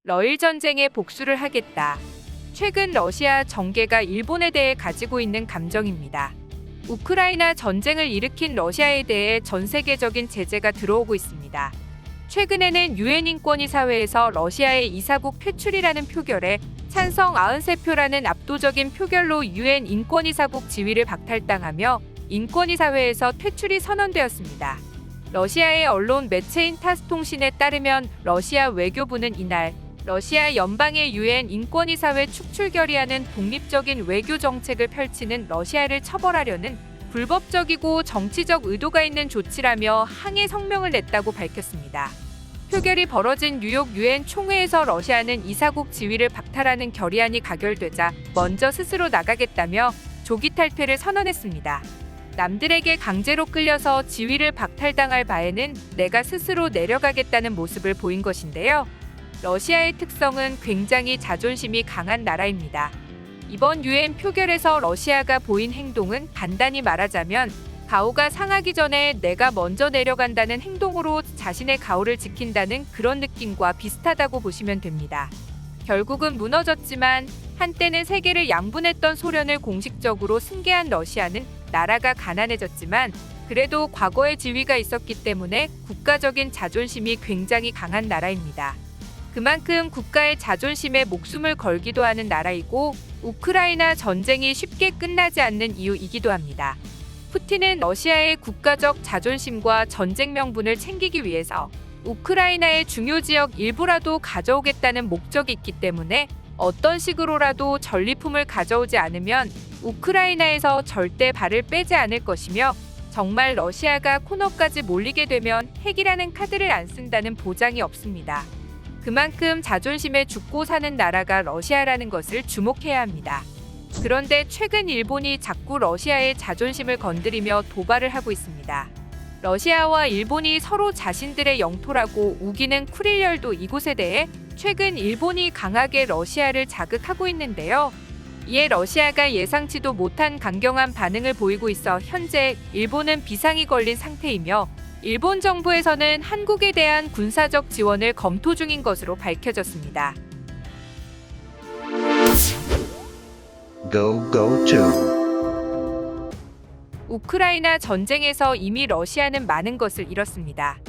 러일 전쟁에 복수를 하겠다. 최근 러시아 정계가 일본에 대해 가지고 있는 감정입니다. 우크라이나 전쟁을 일으킨 러시아에 대해 전 세계적인 제재가 들어오고 있습니다. 최근에는 유엔 인권이사회에서 러시아의 이사국 퇴출이라는 표결에 찬성 93표라는 압도적인 표결로 유엔 인권이사국 지위를 박탈당하며 인권이사회에서 퇴출이 선언되었습니다. 러시아의 언론 매체인 타스통신에 따르면 러시아 외교부는 이날 러시아 연방의 유엔 인권이사회 축출 결의하는 독립적인 외교 정책을 펼치는 러시아를 처벌하려는 불법적이고 정치적 의도가 있는 조치라며 항의 성명을 냈다고 밝혔습니다. 표결이 벌어진 뉴욕 유엔 총회에서 러시아는 이사국 지위를 박탈하는 결의안이 가결되자 먼저 스스로 나가겠다며 조기 탈퇴를 선언했습니다. 남들에게 강제로 끌려서 지위를 박탈당할 바에는 내가 스스로 내려가겠다는 모습을 보인 것인데요. 러시아의 특성은 굉장히 자존심이 강한 나라입니다. 이번 유엔 표결에서 러시아가 보인 행동은 간단히 말하자면 가오가 상하기 전에 내가 먼저 내려간다는 행동으로 자신의 가오를 지킨다는 그런 느낌과 비슷하다고 보시면 됩니다. 결국은 무너졌지만 한때는 세계를 양분했던 소련을 공식적으로 승계한 러시아는 나라가 가난해졌지만 그래도 과거의 지위가 있었기 때문에 국가적인 자존심이 굉장히 강한 나라입니다. 그만큼 국가의 자존심에 목숨을 걸기도 하는 나라이고 우크라이나 전쟁이 쉽게 끝나지 않는 이유이기도 합니다. 푸틴은 러시아의 국가적 자존심과 전쟁 명분을 챙기기 위해서 우크라이나의 중요 지역 일부라도 가져오겠다는 목적이 있기 때문에 어떤 식으로라도 전리품을 가져오지 않으면 우크라이나에서 절대 발을 빼지 않을 것이며 정말 러시아가 코너까지 몰리게 되면 핵이라는 카드를 안 쓴다는 보장이 없습니다. 그만큼 자존심에 죽고 사는 나라가 러시아라는 것을 주목해야 합니다. 그런데 최근 일본이 자꾸 러시아의 자존심을 건드리며 도발을 하고 있습니다. 러시아와 일본이 서로 자신들의 영토라고 우기는 쿠릴열도 이곳에 대해 최근 일본이 강하게 러시아를 자극하고 있는데요. 이에 러시아가 예상치도 못한 강경한 반응을 보이고 있어 현재 일본은 비상이 걸린 상태이며 일본 정부에서는 한국에 대한 군사적 지원을 검토 중인 것으로 밝혀졌습니다. 우크라이나 전쟁에서 이미 러시아는 많은 것을 잃었습니다.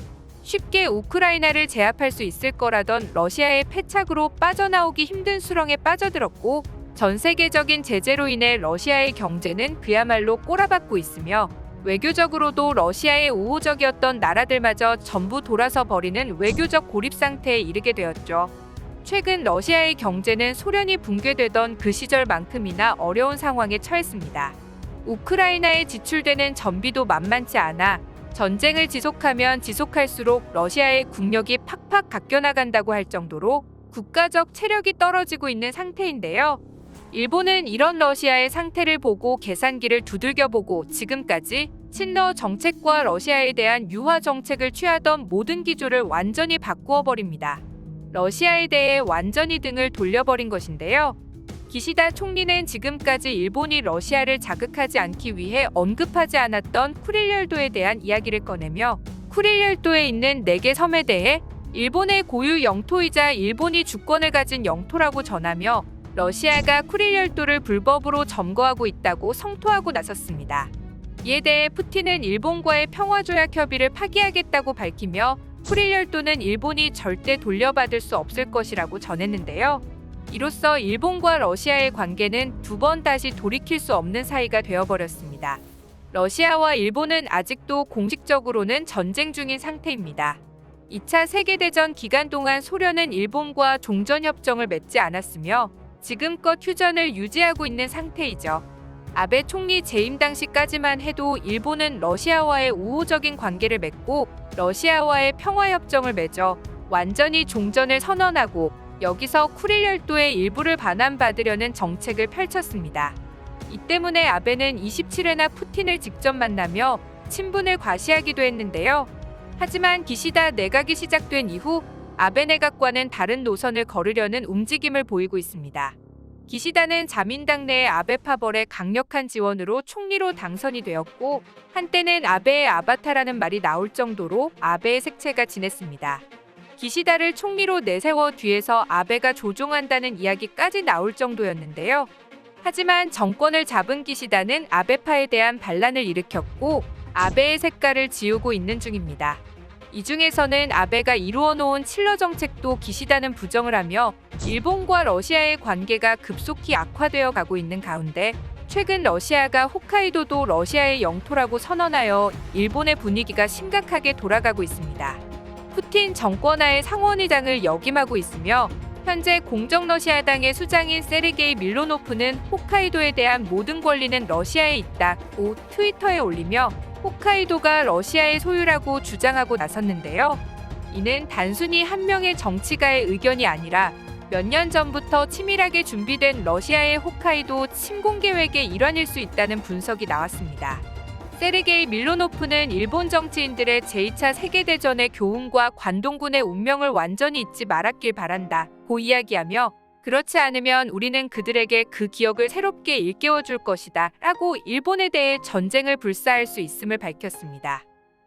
쉽게 우크라이나를 제압할 수 있을 거라던 러시아의 패착으로 빠져나오기 힘든 수렁에 빠져들었고 전 세계적인 제재로 인해 러시아의 경제는 그야말로 꼬라박고 있으며 외교적으로도 러시아의 우호적이었던 나라들마저 전부 돌아서 버리는 외교적 고립 상태에 이르게 되었죠. 최근 러시아의 경제는 소련이 붕괴되던 그 시절만큼이나 어려운 상황에 처했습니다. 우크라이나에 지출되는 전비도 만만치 않아 전쟁을 지속하면 지속할수록 러시아의 국력이 팍팍 깎여나간다고 할 정도로 국가적 체력이 떨어지고 있는 상태인데요. 일본은 이런 러시아의 상태를 보고 계산기를 두들겨보고 지금까지 친러 정책과 러시아에 대한 유화 정책을 취하던 모든 기조를 완전히 바꾸어 버립니다. 러시아에 대해 완전히 등을 돌려버린 것인데요. 기시다 총리는 지금까지 일본이 러시아를 자극하지 않기 위해 언급하지 않았던 쿠릴열도에 대한 이야기를 꺼내며 쿠릴열도에 있는 4개 섬에 대해 일본의 고유 영토이자 일본이 주권을 가진 영토라고 전하며 러시아가 쿠릴열도를 불법으로 점거하고 있다고 성토하고 나섰습니다. 이에 대해 푸틴은 일본과의 평화조약 협의를 파기하겠다고 밝히며 쿠릴열도는 일본이 절대 돌려받을 수 없을 것이라고 전했는데요. 이로써 일본과 러시아의 관계는 두 번 다시 돌이킬 수 없는 사이가 되어버렸습니다. 러시아와 일본은 아직도 공식적으로는 전쟁 중인 상태입니다. 2차 세계대전 기간 동안 소련은 일본과 종전협정을 맺지 않았으며 지금껏 휴전을 유지하고 있는 상태이죠. 아베 총리 재임 당시까지만 해도 일본은 러시아와의 우호적인 관계를 맺고 러시아와의 평화협정을 맺어 완전히 종전을 선언하고 여기서 쿠릴열도의 일부를 반환받으려는 정책을 펼쳤습니다. 이 때문에 아베는 27회나 푸틴을 직접 만나며 친분을 과시하기도 했는데요. 하지만 기시다 내각이 시작된 이후 아베 내각과는 다른 노선을 걸으려는 움직임을 보이고 있습니다. 기시다는 자민당 내의 아베 파벌의 강력한 지원으로 총리로 당선이 되었고 한때는 아베의 아바타라는 말이 나올 정도로 아베의 색채가 진했습니다. 기시다를 총리로 내세워 뒤에서 아베가 조종한다는 이야기까지 나올 정도였는데요. 하지만 정권을 잡은 기시다는 아베파에 대한 반란을 일으켰고 아베의 색깔을 지우고 있는 중입니다. 이 중에서는 아베가 이루어놓은 칠러 정책도 기시다는 부정을 하며 일본과 러시아의 관계가 급속히 악화되어 가고 있는 가운데 최근 러시아가 홋카이도도 러시아의 영토라고 선언하여 일본의 분위기가 심각하게 돌아가고 있습니다. 푸틴 정권하에 상원의장을 역임하고 있으며 현재 공정 러시아당의 수장인 세르게이 밀로노프는 홋카이도에 대한 모든 권리는 러시아에 있다고 트위터에 올리며 홋카이도가 러시아의 소유라고 주장하고 나섰는데요. 이는 단순히 한 명의 정치가의 의견이 아니라 몇 년 전부터 치밀하게 준비된 러시아의 홋카이도 침공 계획의 일환일 수 있다는 분석이 나왔습니다. 세르게이 밀로노프는 일본 정치인들의 제2차 세계대전의 교훈과 관동군의 운명을 완전히 잊지 말았길 바란다고 이야기하며 그렇지 않으면 우리는 그들에게 그 기억을 새롭게 일깨워줄 것이다 라고 일본에 대해 전쟁을 불사할 수 있음을 밝혔습니다.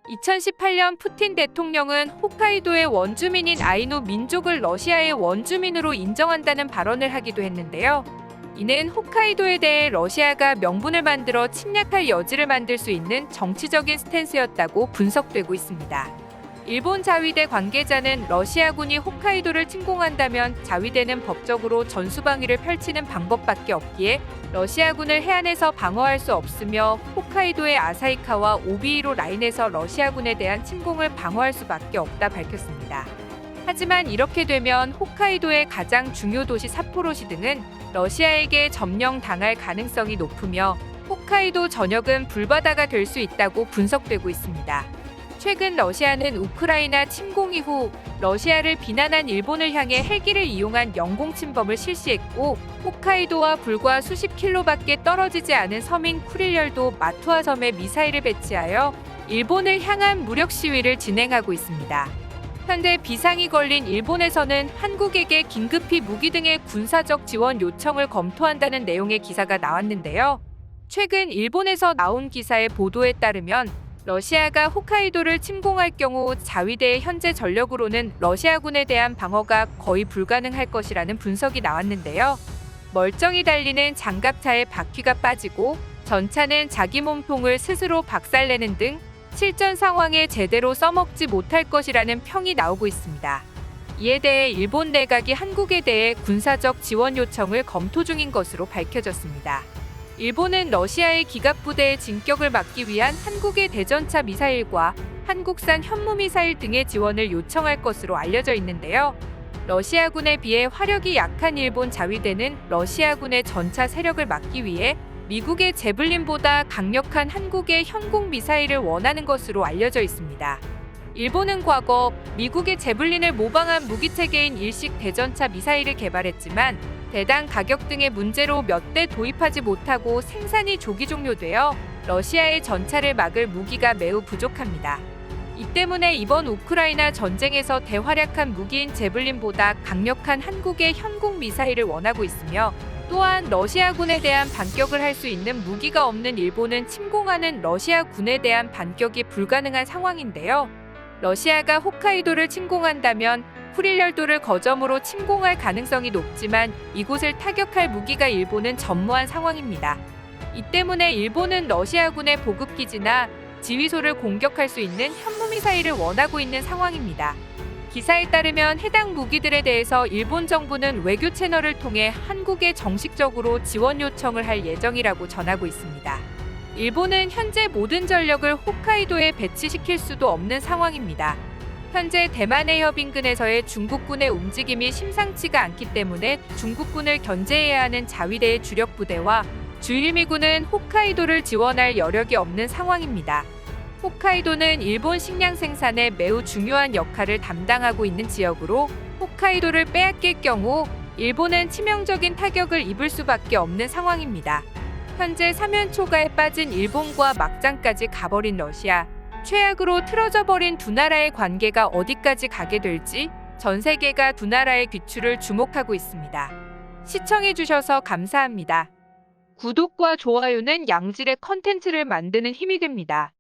2018년 푸틴 대통령은 홋카이도의 원주민인 아이누 민족을 러시아의 원주민으로 인정한다는 발언을 하기도 했는데요. 이는 홋카이도에 대해 러시아가 명분을 만들어 침략할 여지를 만들 수 있는 정치적인 스탠스였다고 분석되고 있습니다. 일본 자위대 관계자는 러시아군이 홋카이도를 침공한다면 자위대는 법적으로 전수방위를 펼치는 방법밖에 없기에 러시아군을 해안에서 방어할 수 없으며 홋카이도의 아사히카와 오비이로 라인에서 러시아군에 대한 침공을 방어할 수밖에 없다 밝혔습니다. 하지만 이렇게 되면 홋카이도의 가장 중요 도시 삿포로시 등은 러시아에게 점령당할 가능성이 높으며 홋카이도 전역은 불바다가 될 수 있다고 분석되고 있습니다. 최근 러시아는 우크라이나 침공 이후 러시아를 비난한 일본을 향해 헬기를 이용한 영공 침범을 실시했고 홋카이도와 불과 수십 킬로밖에 떨어지지 않은 섬인 쿠릴열도 마투아 섬에 미사일을 배치하여 일본을 향한 무력 시위를 진행하고 있습니다. 현재 비상이 걸린 일본에서는 한국에게 긴급히 무기 등의 군사적 지원 요청을 검토한다는 내용의 기사가 나왔는데요. 최근 일본에서 나온 기사의 보도에 따르면 러시아가 홋카이도를 침공할 경우 자위대의 현재 전력으로는 러시아군에 대한 방어가 거의 불가능할 것이라는 분석이 나왔는데요. 멀쩡히 달리는 장갑차에 바퀴가 빠지고 전차는 자기 몸통을 스스로 박살내는 등 실전 상황에 제대로 써먹지 못할 것이라는 평이 나오고 있습니다. 이에 대해 일본 내각이 한국에 대해 군사적 지원 요청을 검토 중인 것으로 밝혀졌습니다. 일본은 러시아의 기갑부대의 진격을 막기 위한 한국의 대전차 미사일과 한국산 현무미사일 등의 지원을 요청할 것으로 알려져 있는데요. 러시아군에 비해 화력이 약한 일본 자위대는 러시아군의 전차 세력을 막기 위해 미국의 제블린보다 강력한 한국의 현공 미사일을 원하는 것으로 알려져 있습니다. 일본은 과거 미국의 제블린을 모방한 무기체계인 일식 대전차 미사일을 개발했지만 대당 가격 등의 문제로 몇 대 도입하지 못하고 생산이 조기 종료되어 러시아의 전차를 막을 무기가 매우 부족합니다. 이 때문에 이번 우크라이나 전쟁에서 대활약한 무기인 제블린보다 강력한 한국의 현공 미사일을 원하고 있으며 또한 러시아군에 대한 반격을 할 수 있는 무기가 없는 일본은 침공하는 러시아군에 대한 반격이 불가능한 상황인데요. 러시아가 홋카이도를 침공한다면 쿠릴열도를 거점으로 침공할 가능성이 높지만 이곳을 타격할 무기가 일본은 전무한 상황입니다. 이 때문에 일본은 러시아군의 보급기지나 지휘소를 공격할 수 있는 현무미사일을 원하고 있는 상황입니다. 기사에 따르면 해당 무기들에 대해서 일본 정부는 외교 채널을 통해 한국에 정식적으로 지원 요청을 할 예정이라고 전하고 있습니다. 일본은 현재 모든 전력을 홋카이도에 배치시킬 수도 없는 상황입니다. 현재 대만 해협 인근에서의 중국군의 움직임이 심상치가 않기 때문에 중국군을 견제해야 하는 자위대의 주력 부대와 주일미군은 홋카이도를 지원할 여력이 없는 상황입니다. 홋카이도는 일본 식량 생산에 매우 중요한 역할을 담당하고 있는 지역으로 홋카이도를 빼앗길 경우 일본은 치명적인 타격을 입을 수밖에 없는 상황입니다. 현재 사면초가에 빠진 일본과 막장까지 가버린 러시아, 최악으로 틀어져 버린 두 나라의 관계가 어디까지 가게 될지 전 세계가 두 나라의 귀추를 주목하고 있습니다. 시청해주셔서 감사합니다. 구독과 좋아요는 양질의 컨텐츠를 만드는 힘이 됩니다.